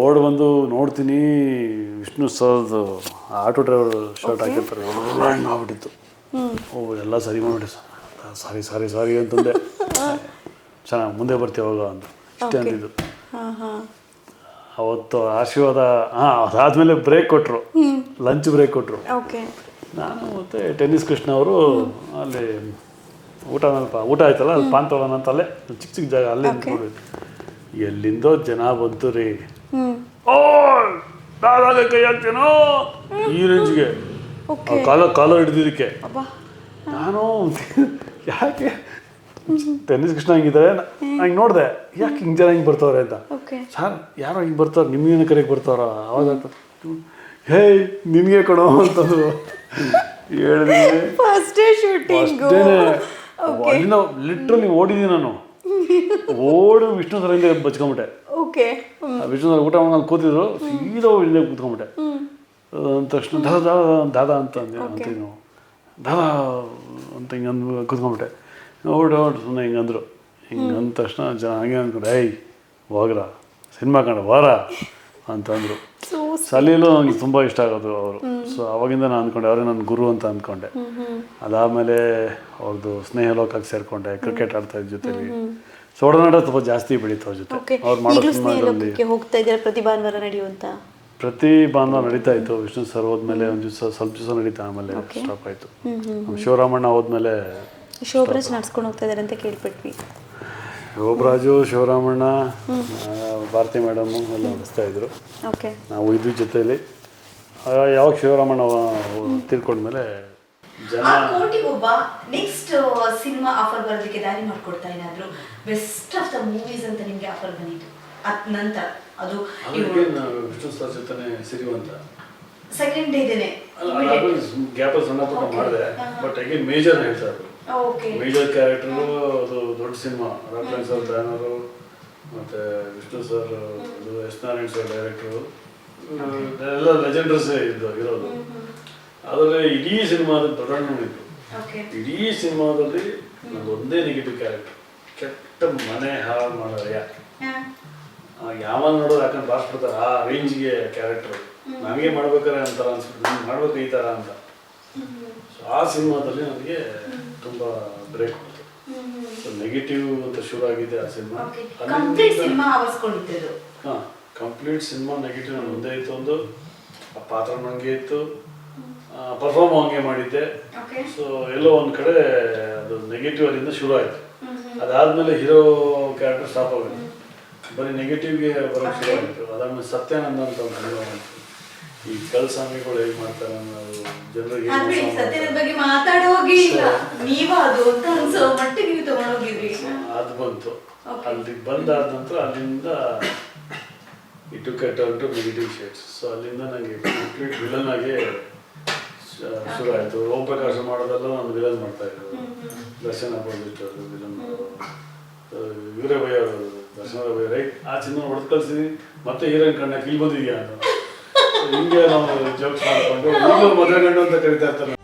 ಓಡ್ ಬಂದು ನೋಡ್ತೀನಿ, ವಿಷ್ಣು ಸರ್ದು ಆಟೋ ಡ್ರೈವರ್ ಶರ್ಟ್ ಹಾಕಿರ್ತಾರೆ, ಹಂಗೆ ಆಗ್ಬಿಟ್ಟಿತ್ತು. ಎಲ್ಲ ಸರಿ ಮಾಡಿಬಿಟ್ಟು ಸಾರಿ ಸಾರಿ ಸಾರಿ ಅಂತಂದೆ. ಚೆನ್ನಾಗಿ ಮುಂದೆ ಬರ್ತೀವಾಗ ಅಂತ ಇಷ್ಟೇ ಅಂದಿದ್ದು. ಅವತ್ತು ಆಶೀರ್ವಾದ ಅದಾದಮೇಲೆ ಬ್ರೇಕ್ ಕೊಟ್ಟರು, ಲಂಚ್ ಬ್ರೇಕ್ ಕೊಟ್ಟರು. ನಾನು ಮತ್ತು ಟೆನ್ನಿಸ್ ಕೃಷ್ಣ ಅವರು ಅಲ್ಲಿ ಊಟ ಆಯ್ತಲ್ಲ, ಅಲ್ಲಿ ಪಾಂತವನ ಅಂತ ಅಲ್ಲೇ ಚಿಕ್ಕ ಚಿಕ್ಕ ಜಾಗ ಅಲ್ಲೇ ನಿಂತ್ಕೊಂಡಿದ್ವಿ. ಎಲ್ಲಿಂದೋ ಜನ ಬಂತು ರೀ. ಓ ದಾದಾಗ ಕೈ ಹಾಕ್ತೇನೋ ಈ ರೇಂಜ್ಗೆ, ಕಾಲರ್ ಹಿಡಿದಿದ್ದಕ್ಕೆ. ನಾನು ಯಾಕೆ ಟೆನ್ನಿಸ್ ಕೃಷ್ಣ ಹಿಂಗಿದ್ದಾರೆ, ಹಂಗೆ ನೋಡಿದೆ, ಯಾಕೆ ಹಿಂಗೆ ಜನ ಹಿಂಗೆ ಬರ್ತವ್ರೆ ಅಂತ. ಸರ್ ಯಾರೋ ಹಿಂಗೆ ಬರ್ತಾವ್ರೆ, ನಿಮ್ಗೇನು ಕರೆಗೆ ಬರ್ತಾವ್ರ ಅವಾಗ ಹೇ ನಿನಗೆ ಕೊಡೋ ಅಂತಂದು ಹೇಳಿದೆ. ಅಲ್ಲಿಂದ ಲಿಟ್ರಲಿ ಓಡಿದ್ದೀನಿ ನಾನು. ಓಡಿ ವಿಷ್ಣು ಸರ್ ಹಿಂದೆ ಬಚ್ಕೊಂಬಿಟ್ಟೆ. ವಿಷ್ಣು ಸರ್ ಊಟ ಮಾಡಿ ಕೂತಿದ್ರು, ಸೀದಾ ಹಿಂದೆ ಕೂತ್ಕೊಂಬಿಟ್ಟೆ. ಅಂದ ತಕ್ಷಣ ದಾದಾ ಅಂತ ಅಂತೀವಿ ನಾವು, ದಾದಾ ಅಂತ ಹಿಂಗೆ ಅಂದು ಕೂತ್ಕೊಂಬಿಟ್ಟೆ. ಓಡಿ ಸುಮ್ಮನೆ ಹಿಂಗೆ ಅಂದರು. ಹಿಂಗೆ ಅಂದ ತಕ್ಷಣ ಜನ ಹಂಗೆ ಅಂದ್ಕೊಂಡು ಏಯ್ ಹೋಗ್ರ ಸಿನಿಮಾ ಕಂಡ ವಾರ ಅಂತಂದರು. ಸಲೀಲು ನನಗೆ ತುಂಬ ಇಷ್ಟ ಆಗೋದು ಅವರು. ಸೊ ಅವಾಗಿಂದ ನಾನು ಅಂದ್ಕೊಂಡೆ ಅವರೇ ನನ್ನ ಗುರು ಅಂತ ಅಂದ್ಕೊಂಡೆ. ಅದಾದಮೇಲೆ ಅವ್ರದ್ದು ಸ್ನೇಹ ಲೋಕಕ್ಕೆ ಸೇರಿಕೊಂಡೆ, ಕ್ರಿಕೆಟ್ ಆಡ್ತಾಯಿದ್ದ ಜೊತೆಲಿ. ಸೊ ಒಡನಾಟ ತುಂಬ ಜಾಸ್ತಿ ಬೆಳೀತು ಅವ್ರ ಜೊತೆ. ಅವ್ರು ಮಾಡೋ ಸಿನಿಮಾಗಳಲ್ಲಿ ಪ್ರತಿ ಭಾನುವಾರ ನಡೀತಾ ಇತ್ತು. ವಿಷ್ಣು ಸರ್ ಹೋದ್ಮೇಲೆ ಒಂದು ದಿವಸ ಸ್ವಲ್ಪ ದಿವಸ ನಡೀತಾ, ಆಮೇಲೆ ಸ್ಟಾಪ್ ಆಯಿತು. ಶಿವರಾಮಣ್ಣ ಹೋದ್ಮೇಲೆ ಶೋಭರಾಜ್ ನಡ್ಸ್ಕೊಂಡು ಹೋಗ್ತಾ ಇದ್ದಾರೆ ಅಂತ ಕೇಳ್ಪಟ್ವಿ. ಶೋಭರಾಜು, ಶಿವರಾಮಣ್ಣ, ಭಾರತಿ ಮೇಡಮು ಎಲ್ಲ ನಡೆಸ್ತಾ ಇದ್ರು. ನಾವು ಇದ್ವಿ ಜೊತೆಯಲ್ಲಿ. ಯಾವಾಗ ಶಿವರಾಮಣ್ಣ ತೀರ್ಕೊಂಡ್ಮೇಲೆ ಜನ ಒಬ್ಬ ನೆಕ್ಸ್ಟ್ ಸಿನಿಮಾ ಆಫರ್ ಬರೋದಕ್ಕೆ ದಾರಿ ಮಾಡ್ಕೊಡ್ತಾ ಏನಾದ್ರು ಬೆಸ್ಟ್ ಆಫ್ ದ ಮೂವೀಸ್ ಅಂತ ನಿಮಗೆ ಆಫರ್ ಬಂದಿತ್ತು ಅದ್ ನಂತರ ಅದು ವಿಷ್ಣು ಸರ್ ಜೊತೆನೆ ಸಿರಿವಂತ ಸೆಕೆಂಡ್ ಡೇದೇನೆ ಗ್ಯಾಪ್ ಸಣ್ಣ ಪುಟ್ಟ ಮಾಡಿದೆ. ಬಟ್ ಅಗೇನ್ ಮೇಜರ್ ಹೇಳ್ತಾ ಇದ್ರು. ಮೇಜರ್ ಕ್ಯಾರೆಕ್ಟರು ಅದು ದೊಡ್ಡ ಸಿನಿಮಾ. ರಾಘವೇಂದ್ರ ಸರ್ ಬ್ಯಾನರು, ಮತ್ತು ವಿಷ್ಣು ಸರ್, ಅದು ಎಸ್ ನಾರಾಯಣ್ ಸರ್ ಡೈರೆಕ್ಟರು, ಎಲ್ಲ ಲೆಜೆಂಡರ್ಸ್ ಇರೋದು. ಆದರೆ ಇಡೀ ಸಿನಿಮಾದ ದೊಡ್ಡಣ್ಣ ಇತ್ತು. ಇಡೀ ಸಿನಿಮಾದಲ್ಲಿ ನಂದು ಒಂದೇ ನೆಗೆಟಿವ್ ಕ್ಯಾರೆಕ್ಟರ್, ಕೆಟ್ಟ ಮನೆ ಹಾಳು ಮಾಡೋದಯ್ಯ. ಯಾವಾಗ ನೋಡೋದು ಯಾಕಂದ್ರೆ ಬಾರಿಸ್ಬಿಡ್ತಾರೆ ಆ ರೇಂಜ್ಗೆ ಕ್ಯಾರೆಕ್ಟರ್. ನನಗೆ ಮಾಡ್ಬೇಕಾರೆ ಅಂತಾರ ಅನ್ಸ್ಬಿಟ್ಟು, ನಂಗೆ ಮಾಡ್ಬೇಕು ಈ ಥರ ಅಂತ. ಸೊ ಆ ಸಿನಿಮಾದಲ್ಲಿ ನನಗೆ ತುಂಬ ಬ್ರೇಕ್ ಕೊಡ್ತು. ಸೊ ನೆಗೆಟಿವ್ ಅಂತ ಶುರು ಆಗಿದೆ ಆ ಸಿನಿಮಾ. ಹಾಂ, ಕಂಪ್ಲೀಟ್ ಸಿನಿಮಾ ನೆಗೆಟಿವ್ ನಾನು ಒಂದೇ ಇತ್ತು. ಒಂದು ಆ ಪಾತ್ರ ನನಗೆ ಇತ್ತು, ಪರ್ಫಾರ್ಮ್ ಹಂಗೆ ಮಾಡಿದ್ದೆ. ಸೊ ಎಲ್ಲೋ ಒಂದು ಕಡೆ ಅದು ನೆಗೆಟಿವ್ ಅಲ್ಲಿಂದ ಶುರು ಆಯಿತು. ಅದಾದಮೇಲೆ ಹೀರೋ ಕ್ಯಾರೆಕ್ಟರ್ ಸ್ಟಾಪ್ ಆಗೋದು, ಬರೀ ನೆಗೆಟಿವ್ಗೆ ಬರೋಕ್ಕೆ ಶುರು ಆಗಿತ್ತು. ಅದಾದ್ಮೇಲೆ ಸತ್ಯಾನಂದ ಅಂತ ಒಂದು ಈ ಕಲ್ಸ್ವಾಮಿಗಳು ಹೇಗೆ ಮಾಡ್ತಾರೆ ಅನ್ನೋದು ಜನರಿಗೆ ಅದು ಬಂತು. ಅಲ್ಲಿಗೆ ಬಂದಾದ ನಂತರ ಅಲ್ಲಿಂದ ಇಟ್ಟು ಟರ್ನ್ ನೆಗೆಟಿವ್ ಶೇಡ್ಸ್. ಸೊ ಅಲ್ಲಿಂದ ನನಗೆ ಕಂಪ್ಲೀಟ್ ವಿಲನ್ ಆಗಿ ಶುರು ಆಯಿತು. ಓಂ ಪ್ರಕಾಶ್ ಮಾಡೋದೆಲ್ಲ ನಾನು ವಿಲನ್ ಮಾಡ್ತಾಯಿದ್ರು. ದರ್ಶನ್ ಅಪೋಸಿಟ್ ವಿಲನ್ ಇವರೇ ಭಯ ದರ್ಶನ ಭಯ ರೈಟ್. ಆ ಸಿನಿಮಾ ಹೊಡೆದು ಕಳ್ಸಿದೀನಿ, ಮತ್ತೆ ಹೀರೋಯಿನ್ ಕಣ್ಣಕ್ಕೆ ಇಲ್ಲಿ ಬಂದಿದ್ಯಾ ಅಂತ ಹಿಂಗೆ ನಾವು ಜೋಕ್ಸ್ ಮಾಡಿಕೊಂಡು ಈಗಲೂ ಮದುವೆ ಗಂಡು ಅಂತ ಕರಿತಾ ಇರ್ತಾರೆ.